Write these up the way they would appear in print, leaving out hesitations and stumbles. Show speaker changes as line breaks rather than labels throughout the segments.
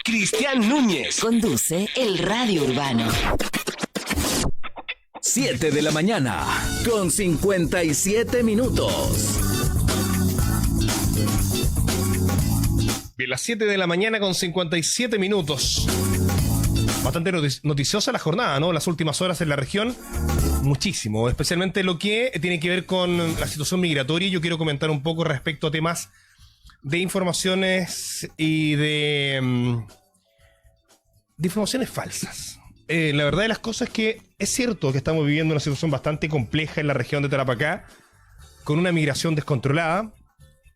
Cristian Núñez
conduce el Radio Urbano.
7 de la mañana, con 57 minutos.
Bien, las 7 de la mañana con 57 minutos. Bastante noticiosa la jornada, ¿no? Las últimas horas en la región, muchísimo. Especialmente lo que tiene que ver con la situación migratoria. Yo quiero comentar un poco respecto a temas de informaciones y de informaciones falsas. La verdad de las cosas es que es cierto que estamos viviendo una situación bastante compleja en la región de Tarapacá, con una migración descontrolada,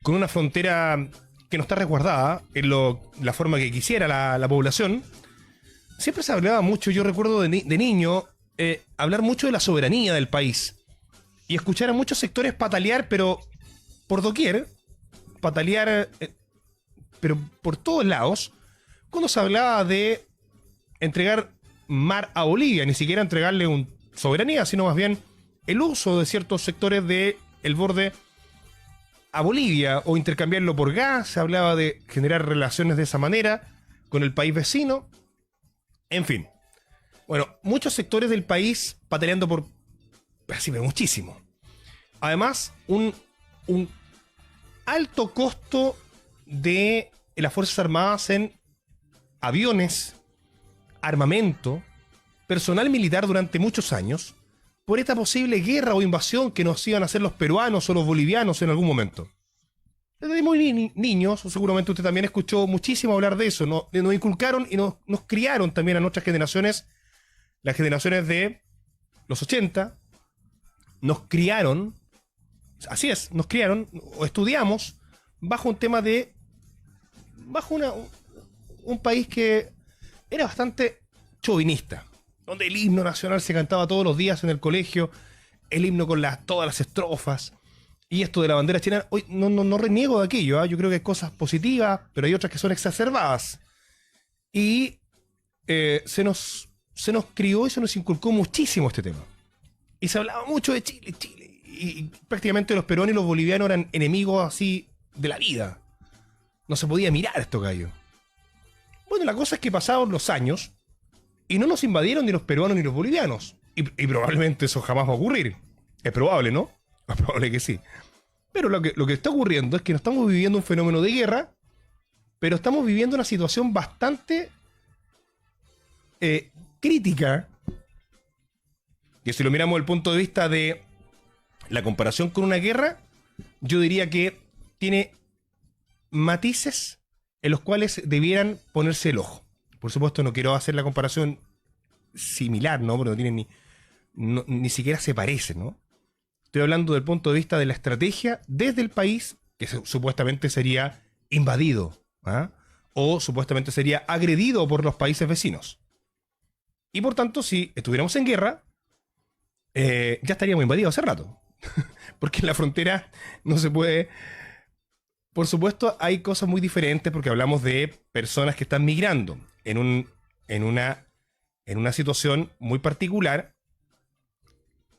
con una frontera que no está resguardada en la forma que quisiera la población. Siempre se hablaba mucho, yo recuerdo de niño, hablar mucho de la soberanía del país y escuchar a muchos sectores patalear, pero por doquier, patalear, pero por todos lados, cuando se hablaba de entregar mar a Bolivia, ni siquiera entregarle una soberanía, sino más bien el uso de ciertos sectores del borde a Bolivia o intercambiarlo por gas. Se hablaba de generar relaciones de esa manera con el país vecino. En fin, bueno, muchos sectores del país pataleando por, así, pero muchísimo. Además, un alto costo de las Fuerzas Armadas en aviones, armamento, personal militar durante muchos años, por esta posible guerra o invasión que nos iban a hacer los peruanos o los bolivianos en algún momento. Desde muy niños, seguramente usted también escuchó muchísimo hablar de eso, ¿no? Nos inculcaron y nos criaron también a nuestras generaciones, las generaciones de los 80, nos criaron, así es, nos criaron o estudiamos bajo un tema de, bajo un país que era bastante chauvinista, donde el himno nacional se cantaba todos los días en el colegio, el himno con todas las estrofas. Y esto de la bandera chilena, hoy no reniego de aquello, ¿eh? Yo creo que hay cosas positivas, pero hay otras que son exacerbadas. Y se nos crió y se nos inculcó muchísimo este tema. Y se hablaba mucho de Chile. Y prácticamente los peruanos y los bolivianos eran enemigos así de la vida. No se podía mirar esto, gallo. Bueno, la cosa es que pasaron los años y no nos invadieron ni los peruanos ni los bolivianos. Y probablemente eso jamás va a ocurrir. Es probable, ¿no? Es probable que sí. Pero lo que está ocurriendo es que no estamos viviendo un fenómeno de guerra, pero estamos viviendo una situación bastante crítica. Y si lo miramos desde el punto de vista de la comparación con una guerra, yo diría que tiene matices en los cuales debieran ponerse el ojo. Por supuesto, no quiero hacer la comparación similar, ¿no? Porque no tiene ni siquiera se parece, ¿no? Estoy hablando del punto de vista de la estrategia desde el país que supuestamente sería invadido, ¿ah? O supuestamente sería agredido por los países vecinos. Y por tanto, si estuviéramos en guerra, ya estaríamos invadidos hace rato. Porque en la frontera no se puede. Por supuesto, hay cosas muy diferentes porque hablamos de personas que están migrando en una situación muy particular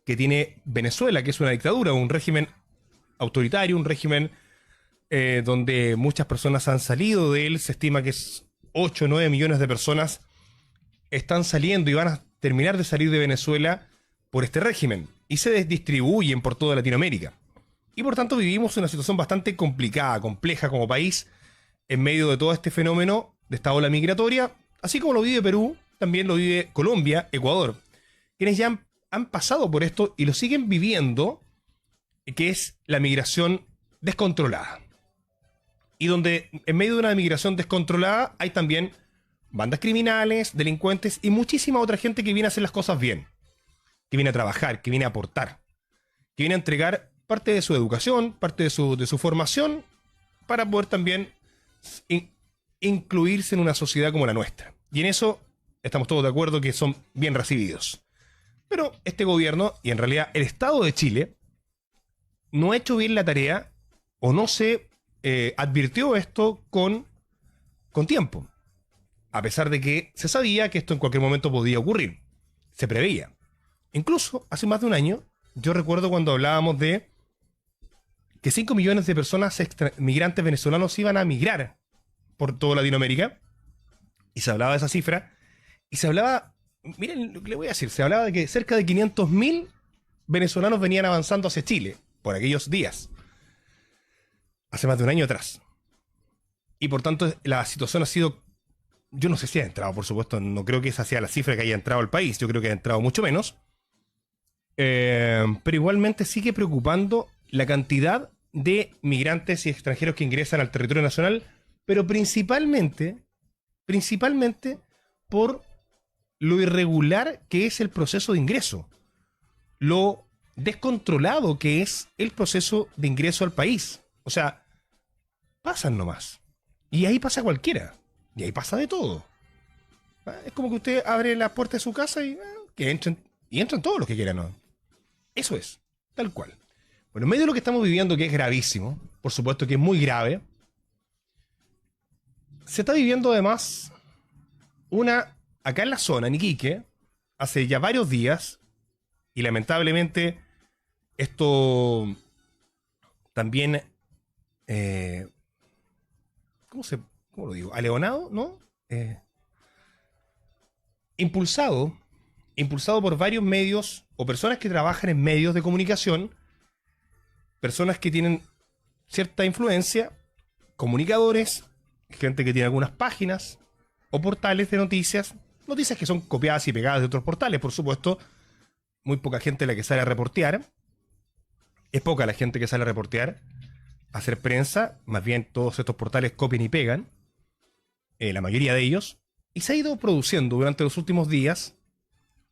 que tiene Venezuela, que es una dictadura, un régimen autoritario, un régimen donde muchas personas han salido de él. Se estima que 8 o 9 millones de personas están saliendo y van a terminar de salir de Venezuela por este régimen y se distribuyen por toda Latinoamérica. Y por tanto vivimos una situación bastante complicada, compleja como país, en medio de todo este fenómeno de esta ola migratoria, así como lo vive Perú, también lo vive Colombia, Ecuador, quienes ya han pasado por esto y lo siguen viviendo, que es la migración descontrolada. Y donde en medio de una migración descontrolada hay también bandas criminales, delincuentes y muchísima otra gente que viene a hacer las cosas bien, que viene a trabajar, que viene a aportar, que viene a entregar parte de su educación, parte de su formación, para poder también incluirse en una sociedad como la nuestra. Y en eso estamos todos de acuerdo que son bien recibidos. Pero este gobierno, y en realidad el Estado de Chile, no ha hecho bien la tarea o no se advirtió esto con tiempo. A pesar de que se sabía que esto en cualquier momento podía ocurrir. Se preveía. Incluso hace más de un año, yo recuerdo cuando hablábamos de que 5 millones de personas migrantes venezolanos iban a migrar por toda Latinoamérica. Y se hablaba de esa cifra. Y se hablaba, miren lo que le voy a decir, se hablaba de que cerca de 500.000 venezolanos venían avanzando hacia Chile por aquellos días. Hace más de un año atrás. Y por tanto la situación ha sido, yo no sé si ha entrado, por supuesto, no creo que esa sea la cifra que haya entrado al país, yo creo que ha entrado mucho menos. Pero igualmente sigue preocupando la cantidad de migrantes y extranjeros que ingresan al territorio nacional, pero principalmente por lo irregular que es el proceso de ingreso, lo descontrolado que es el proceso de ingreso al país. O sea, pasan nomás. Y ahí pasa cualquiera. Y ahí pasa de todo. Es como que usted abre la puerta de su casa y que entren. Y entran todos los que quieran, ¿no? Eso es. Tal cual. Bueno, en medio de lo que estamos viviendo, que es gravísimo, por supuesto que es muy grave, se está viviendo además acá en la zona, en Iquique, hace ya varios días, y lamentablemente esto también, ¿cómo lo digo? Aleonado, ¿no? Impulsado por varios medios o personas que trabajan en medios de comunicación, personas que tienen cierta influencia, comunicadores, gente que tiene algunas páginas o portales de noticias que son copiadas y pegadas de otros portales, por supuesto. Muy poca gente la que sale a reportear. Es poca la gente que sale a reportear, a hacer prensa. Más bien todos estos portales copian y pegan, la mayoría de ellos. Y se ha ido produciendo durante los últimos días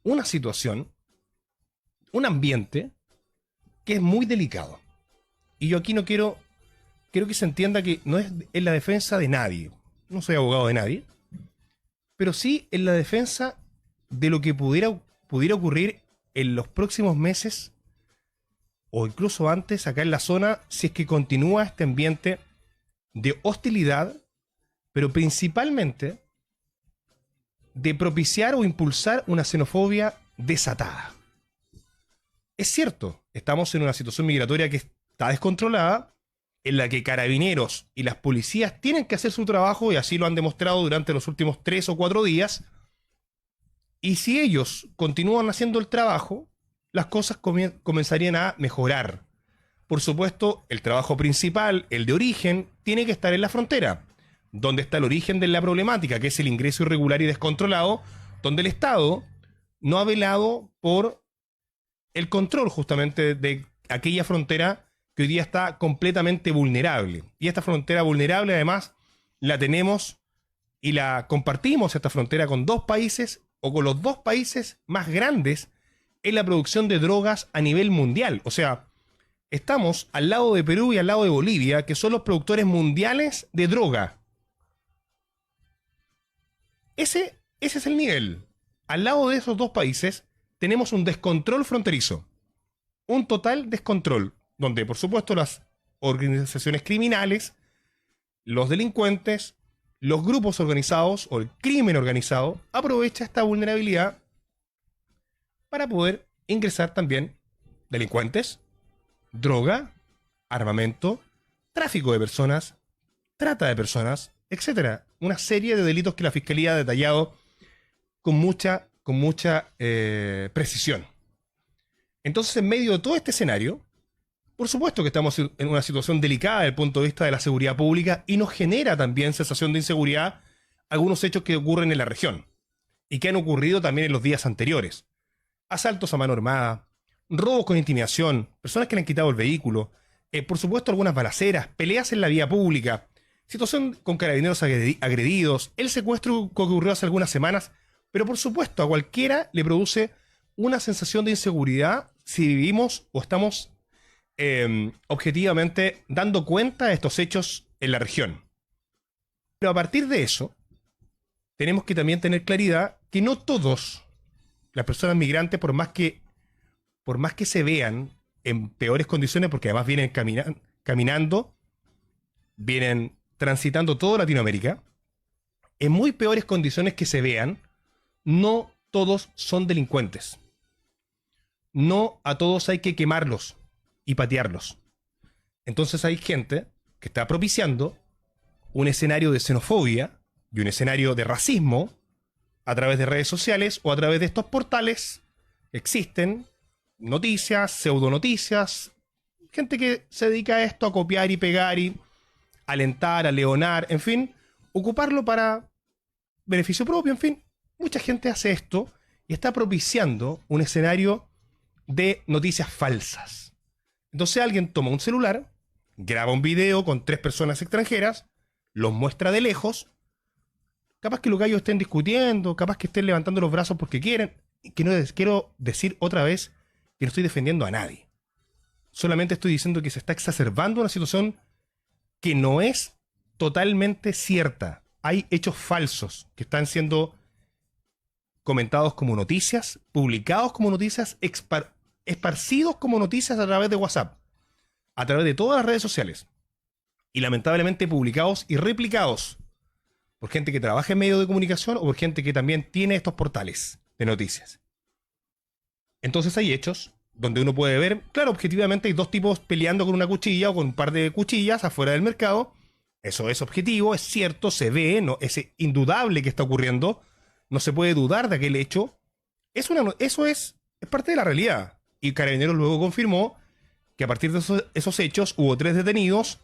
una situación, un ambiente que es muy delicado. Y yo aquí no quiero que se entienda que no es en la defensa de nadie. No soy abogado de nadie. Pero sí en la defensa de lo que pudiera ocurrir en los próximos meses o incluso antes acá en la zona, si es que continúa este ambiente de hostilidad, pero principalmente de propiciar o impulsar una xenofobia desatada. Es cierto, estamos en una situación migratoria que está descontrolada, en la que carabineros y las policías tienen que hacer su trabajo, y así lo han demostrado durante los últimos 3 o 4 días. Y si ellos continúan haciendo el trabajo, las cosas comenzarían a mejorar. Por supuesto, el trabajo principal, el de origen, tiene que estar en la frontera, donde está el origen de la problemática, que es el ingreso irregular y descontrolado, donde el Estado no ha velado por el control justamente de aquella frontera que hoy día está completamente vulnerable. Y esta frontera vulnerable, además, la tenemos y la compartimos, esta frontera, con 2 países, o con los 2 países más grandes en la producción de drogas a nivel mundial. O sea, estamos al lado de Perú y al lado de Bolivia, que son los productores mundiales de droga. Ese es el nivel. Al lado de esos 2 países tenemos un descontrol fronterizo. Un total descontrol, donde por supuesto las organizaciones criminales, los delincuentes, los grupos organizados o el crimen organizado aprovecha esta vulnerabilidad para poder ingresar también delincuentes, droga, armamento, tráfico de personas, trata de personas, etcétera. Una serie de delitos que la Fiscalía ha detallado con mucha precisión. Entonces, en medio de todo este escenario, por supuesto que estamos en una situación delicada desde el punto de vista de la seguridad pública, y nos genera también sensación de inseguridad algunos hechos que ocurren en la región y que han ocurrido también en los días anteriores. Asaltos a mano armada, robos con intimidación, personas que le han quitado el vehículo, por supuesto algunas balaceras, peleas en la vía pública, situación con carabineros agredidos, el secuestro que ocurrió hace algunas semanas, pero por supuesto a cualquiera le produce una sensación de inseguridad si vivimos o estamos objetivamente dando cuenta de estos hechos en la región. Pero a partir de eso, tenemos que también tener claridad que no todos las personas migrantes, por más que se vean en peores condiciones, porque además vienen caminando, vienen transitando toda Latinoamérica, en muy peores condiciones que se vean, no todos son delincuentes. No a todos hay que quemarlos y patearlos. Entonces hay gente que está propiciando un escenario de xenofobia, y un escenario de racismo a través de redes sociales o a través de estos portales. Existen noticias, pseudonoticias, gente que se dedica a esto, a copiar y pegar y alentar, a leonar, en fin, ocuparlo para beneficio propio, en fin. Mucha gente hace esto y está propiciando un escenario de noticias falsas. Entonces alguien toma un celular, graba un video con 3 personas extranjeras, los muestra de lejos, capaz que los gallos estén discutiendo, capaz que estén levantando los brazos porque quieren, que no quiero decir otra vez que no estoy defendiendo a nadie. Solamente estoy diciendo que se está exacerbando una situación que no es totalmente cierta. Hay hechos falsos que están siendo comentados como noticias, publicados como noticias, esparcidos como noticias a través de WhatsApp, a través de todas las redes sociales, y lamentablemente publicados y replicados por gente que trabaja en medios de comunicación o por gente que también tiene estos portales de noticias. Entonces hay hechos donde uno puede ver, claro, objetivamente hay 2 tipos peleando con una cuchilla o con un par de cuchillas afuera del mercado. Eso es objetivo, es cierto, se ve, no, es indudable que está ocurriendo. No se puede dudar de aquel hecho. Eso es parte de la realidad. Y Carabineros luego confirmó que a partir de esos hechos hubo 3 detenidos.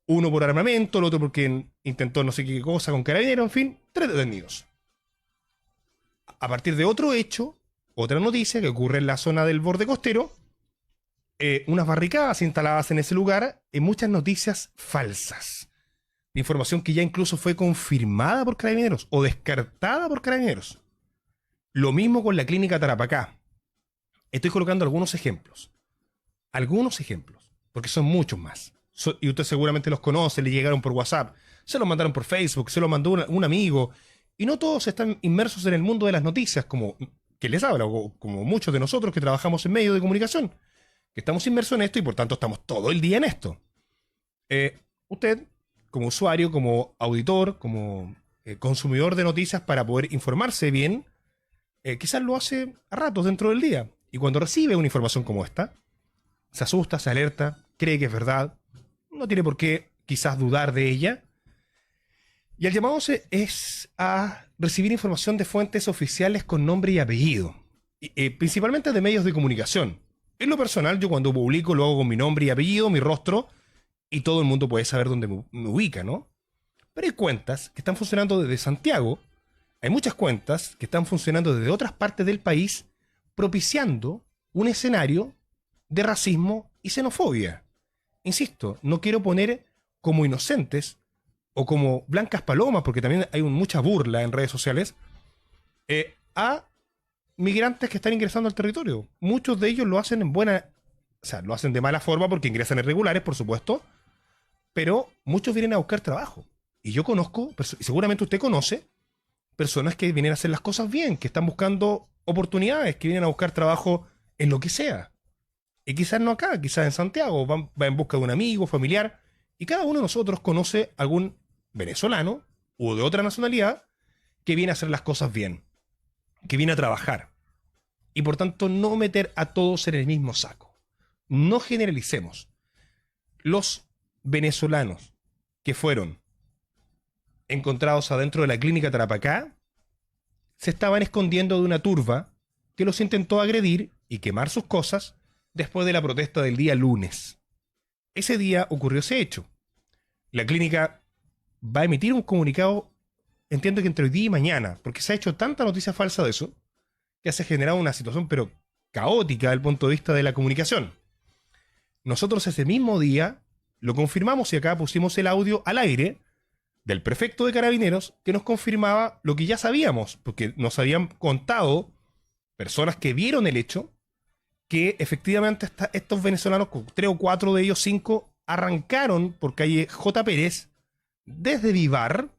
Uno por armamento, el otro porque intentó no sé qué cosa con Carabineros, en fin, 3 detenidos. A partir de otro hecho, otra noticia que ocurre en la zona del borde costero, unas barricadas instaladas en ese lugar, y muchas noticias falsas. De información que ya incluso fue confirmada por Carabineros o descartada por Carabineros. Lo mismo con la clínica Tarapacá. Estoy colocando algunos ejemplos. Porque son muchos más. Y usted seguramente los conoce, le llegaron por WhatsApp, se los mandaron por Facebook, se los mandó un amigo. Y no todos están inmersos en el mundo de las noticias, como que les habla, o como muchos de nosotros que trabajamos en medios de comunicación, que estamos inmersos en esto y por tanto estamos todo el día en esto. Usted, como usuario, como auditor, como consumidor de noticias para poder informarse bien, quizás lo hace a ratos dentro del día. Y cuando recibe una información como esta, se asusta, se alerta, cree que es verdad, no tiene por qué quizás dudar de ella. Y el llamado es a recibir información de fuentes oficiales con nombre y apellido, principalmente de medios de comunicación. En lo personal, yo cuando publico lo hago con mi nombre y apellido, mi rostro, y todo el mundo puede saber dónde me ubica, ¿no? Pero hay cuentas que están funcionando desde Santiago, hay muchas cuentas que están funcionando desde otras partes del país, propiciando un escenario de racismo y xenofobia. Insisto, no quiero poner como inocentes o como blancas palomas, porque también hay mucha burla en redes sociales, a migrantes que están ingresando al territorio. Muchos de ellos lo hacen lo hacen de mala forma porque ingresan irregulares, por supuesto, pero muchos vienen a buscar trabajo. Y yo conozco, y seguramente usted conoce, personas que vienen a hacer las cosas bien, que están buscando oportunidades, que vienen a buscar trabajo en lo que sea. Y quizás no acá, quizás en Santiago, va en busca de un amigo, familiar, y cada uno de nosotros conoce algún venezolano o de otra nacionalidad que viene a hacer las cosas bien, que viene a trabajar. Y por tanto no meter a todos en el mismo saco. No generalicemos. Los venezolanos que fueron encontrados adentro de la clínica Tarapacá se estaban escondiendo de una turba que los intentó agredir y quemar sus cosas después de la protesta del día lunes. Ese día ocurrió ese hecho. La clínica va a emitir un comunicado, entiendo que entre hoy día y mañana, porque se ha hecho tanta noticia falsa de eso, que se ha generado una situación pero caótica desde el punto de vista de la comunicación. Nosotros ese mismo día lo confirmamos y acá pusimos el audio al aire del prefecto de Carabineros que nos confirmaba lo que ya sabíamos, porque nos habían contado personas que vieron el hecho, que efectivamente estos venezolanos, 3 o 4 de ellos, 5, arrancaron por calle J. Pérez desde Vivar.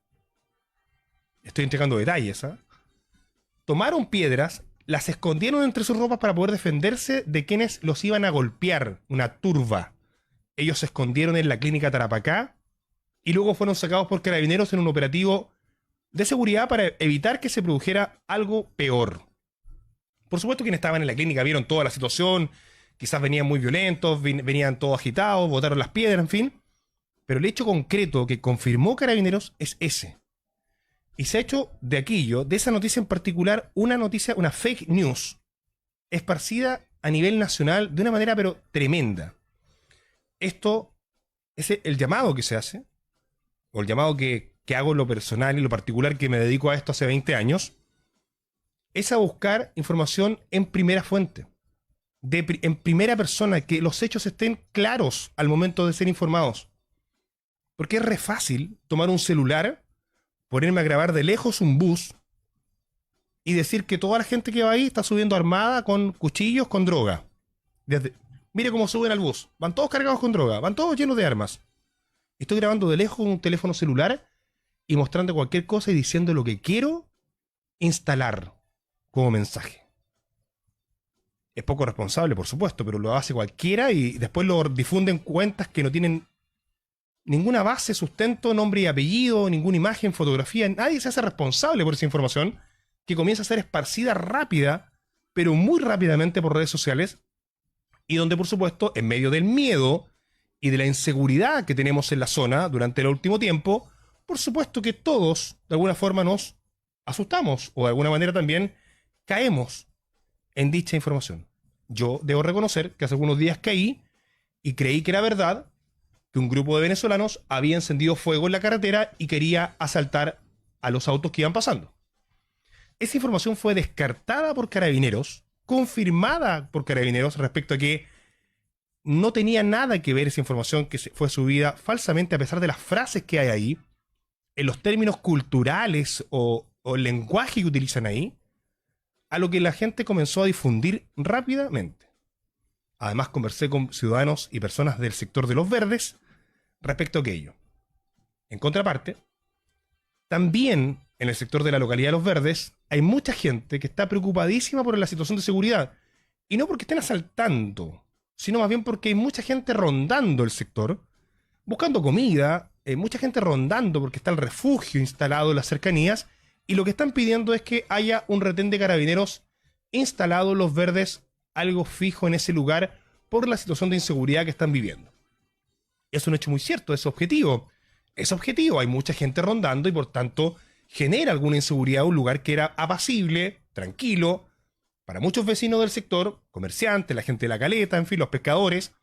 Estoy entregando detalles, tomaron piedras, las escondieron entre sus ropas para poder defenderse de quienes los iban a golpear, una turba. Ellos se escondieron en la clínica Tarapacá y luego fueron sacados por Carabineros en un operativo de seguridad para evitar que se produjera algo peor. Por supuesto, quienes estaban en la clínica vieron toda la situación, quizás venían muy violentos, venían todos agitados, botaron las piedras, en fin. Pero el hecho concreto que confirmó Carabineros es ese. Y se ha hecho de aquello, de esa noticia en particular, una noticia, una fake news, esparcida a nivel nacional de una manera pero tremenda. Esto es el llamado que se hace, o el llamado que hago en lo personal y lo particular, que me dedico a esto hace 20 años, es a buscar información en primera fuente, en primera persona, que los hechos estén claros al momento de ser informados. Porque es re fácil tomar un celular, ponerme a grabar de lejos un bus y decir que toda la gente que va ahí está subiendo armada con cuchillos, con droga. Mire cómo suben al bus. Van todos cargados con droga, van todos llenos de armas. Estoy grabando de lejos con un teléfono celular y mostrando cualquier cosa y diciendo lo que quiero instalar como mensaje. Es poco responsable, por supuesto, pero lo hace cualquiera y después lo difunden cuentas que no tienen ninguna base, sustento, nombre y apellido, ninguna imagen, fotografía. Nadie se hace responsable por esa información que comienza a ser esparcida rápida, pero muy rápidamente por redes sociales, y donde, por supuesto, en medio del miedo y de la inseguridad que tenemos en la zona durante el último tiempo, por supuesto que todos, de alguna forma, nos asustamos o de alguna manera también caemos en dicha información. Yo debo reconocer que hace algunos días caí y creí que era verdad que un grupo de venezolanos había encendido fuego en la carretera y quería asaltar a los autos que iban pasando. Esa información fue descartada por Carabineros, confirmada por Carabineros respecto a que no tenía nada que ver esa información que fue subida falsamente, a pesar de las frases que hay ahí, en los términos culturales o el lenguaje que utilizan ahí, a lo que la gente comenzó a difundir rápidamente. Además, conversé con ciudadanos y personas del sector de Los Verdes respecto a aquello. En contraparte, también en el sector de la localidad de Los Verdes hay mucha gente que está preocupadísima por la situación de seguridad. Y no porque estén asaltando, sino más bien porque hay mucha gente rondando el sector, buscando comida, mucha gente rondando porque está el refugio instalado en las cercanías, y lo que están pidiendo es que haya un retén de Carabineros instalado en Los Verdes, algo fijo en ese lugar, por la situación de inseguridad que están viviendo. Es un hecho muy cierto, es objetivo. Es objetivo, hay mucha gente rondando y por tanto genera alguna inseguridad un lugar que era apacible, tranquilo, para muchos vecinos del sector, comerciantes, la gente de la caleta, en fin, los pescadores,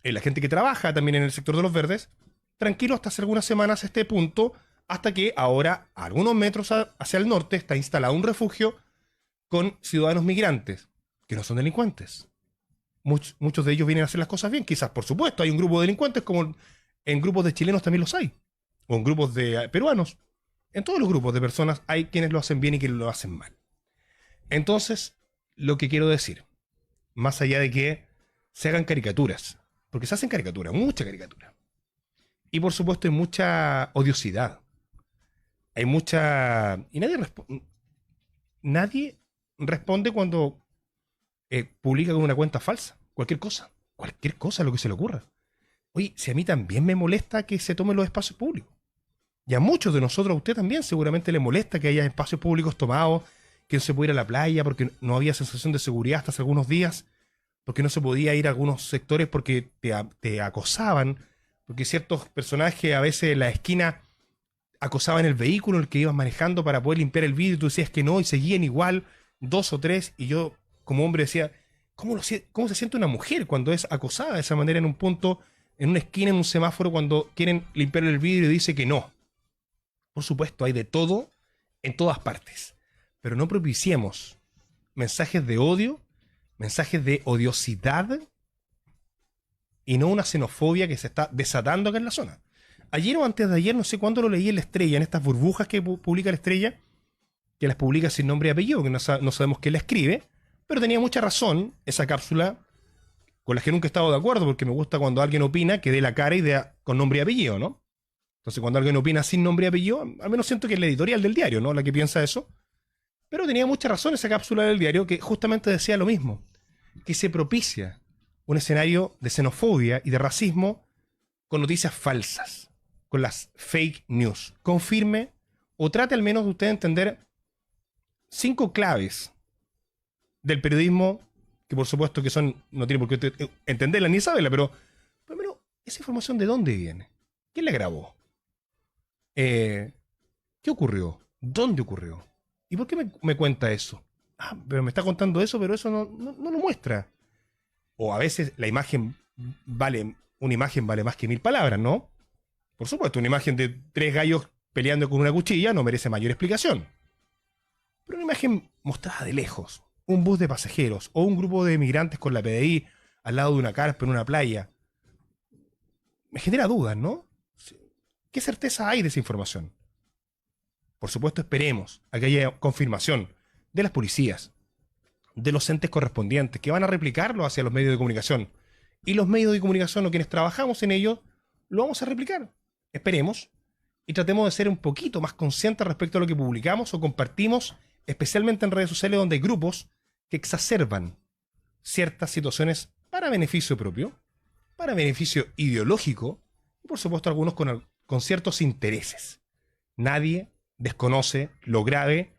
la gente que trabaja también en el sector de Los Verdes, tranquilo hasta hace algunas semanas a este punto, hasta que ahora, a algunos metros hacia el norte, está instalado un refugio con ciudadanos migrantes, que no son delincuentes. Muchos de ellos vienen a hacer las cosas bien. Quizás, por supuesto, hay un grupo de delincuentes, como en grupos de chilenos también los hay, o en grupos de peruanos. En todos los grupos de personas hay quienes lo hacen bien y quienes lo hacen mal. Entonces, lo que quiero decir, más allá de que se hagan caricaturas, porque se hacen caricaturas, mucha caricatura. Y por supuesto hay mucha odiosidad. Hay mucha... Y nadie responde cuando publica con una cuenta falsa. Cualquier cosa, lo que se le ocurra. Oye, si a mí también me molesta que se tomen los espacios públicos. Y a muchos de nosotros, a usted también seguramente le molesta que haya espacios públicos tomados, que no se puede ir a la playa porque no había sensación de seguridad hasta hace algunos días, porque no se podía ir a algunos sectores porque te acosaban, porque ciertos personajes a veces en la esquina acosaban el vehículo en el que ibas manejando para poder limpiar el vidrio y tú decías que no y seguían igual, 2 o 3, y yo como hombre decía, ¿cómo se siente una mujer cuando es acosada de esa manera en un punto, en una esquina, en un semáforo, cuando quieren limpiar el vidrio y dice que no? Por supuesto, hay de todo en todas partes, pero no propiciemos mensajes de odio, mensajes de odiosidad y no una xenofobia que se está desatando acá en la zona. Ayer o antes de ayer, no sé cuándo lo leí en La Estrella, en estas burbujas que publica La Estrella, que las publica sin nombre y apellido, que no sabemos quién la escribe, pero tenía mucha razón esa cápsula, con la que nunca he estado de acuerdo, porque me gusta cuando alguien opina que dé la cara y con nombre y apellido, ¿no? Entonces cuando alguien opina sin nombre y apellido, al menos siento que es la editorial del diario, ¿no? La que piensa eso. Pero tenía mucha razón esa cápsula del diario que justamente decía lo mismo, que se propicia un escenario de xenofobia y de racismo con noticias falsas, con las fake news. Confirme o trate al menos de usted entender 5 claves del periodismo, que por supuesto que no tiene por qué usted entenderla ni saberla, pero primero, ¿esa información de dónde viene? ¿Quién la grabó? ¿Qué ocurrió? ¿Dónde ocurrió? ¿Y por qué me cuenta eso? Ah, pero me está contando eso, pero eso no lo muestra. O a veces una imagen vale más que 1000 palabras, ¿no? Por supuesto, una imagen de 3 gallos peleando con una cuchilla no merece mayor explicación. Pero una imagen mostrada de lejos, un bus de pasajeros o un grupo de migrantes con la PDI al lado de una carpa en una playa, me genera dudas, ¿no? ¿Qué certeza hay de esa información? Por supuesto, esperemos a que haya confirmación de las policías, de los entes correspondientes, que van a replicarlo hacia los medios de comunicación. Y los medios de comunicación o quienes trabajamos en ello, lo vamos a replicar. Esperemos y tratemos de ser un poquito más conscientes respecto a lo que publicamos o compartimos, especialmente en redes sociales donde hay grupos que exacerban ciertas situaciones para beneficio propio, para beneficio ideológico y por supuesto algunos con ciertos intereses. Nadie desconoce lo grave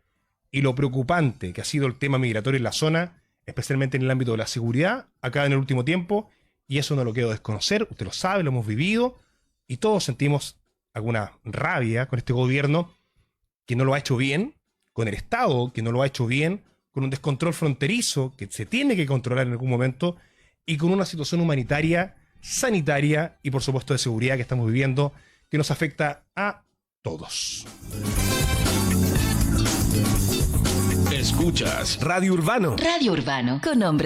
y lo preocupante que ha sido el tema migratorio en la zona, especialmente en el ámbito de la seguridad, acá en el último tiempo, y eso no lo quiero desconocer, usted lo sabe, lo hemos vivido, y todos sentimos alguna rabia con este gobierno que no lo ha hecho bien, con el Estado que no lo ha hecho bien, con un descontrol fronterizo que se tiene que controlar en algún momento, y con una situación humanitaria, sanitaria y por supuesto de seguridad que estamos viviendo, que nos afecta a todos.
Escuchas Radio Urbano.
Radio Urbano con nombre.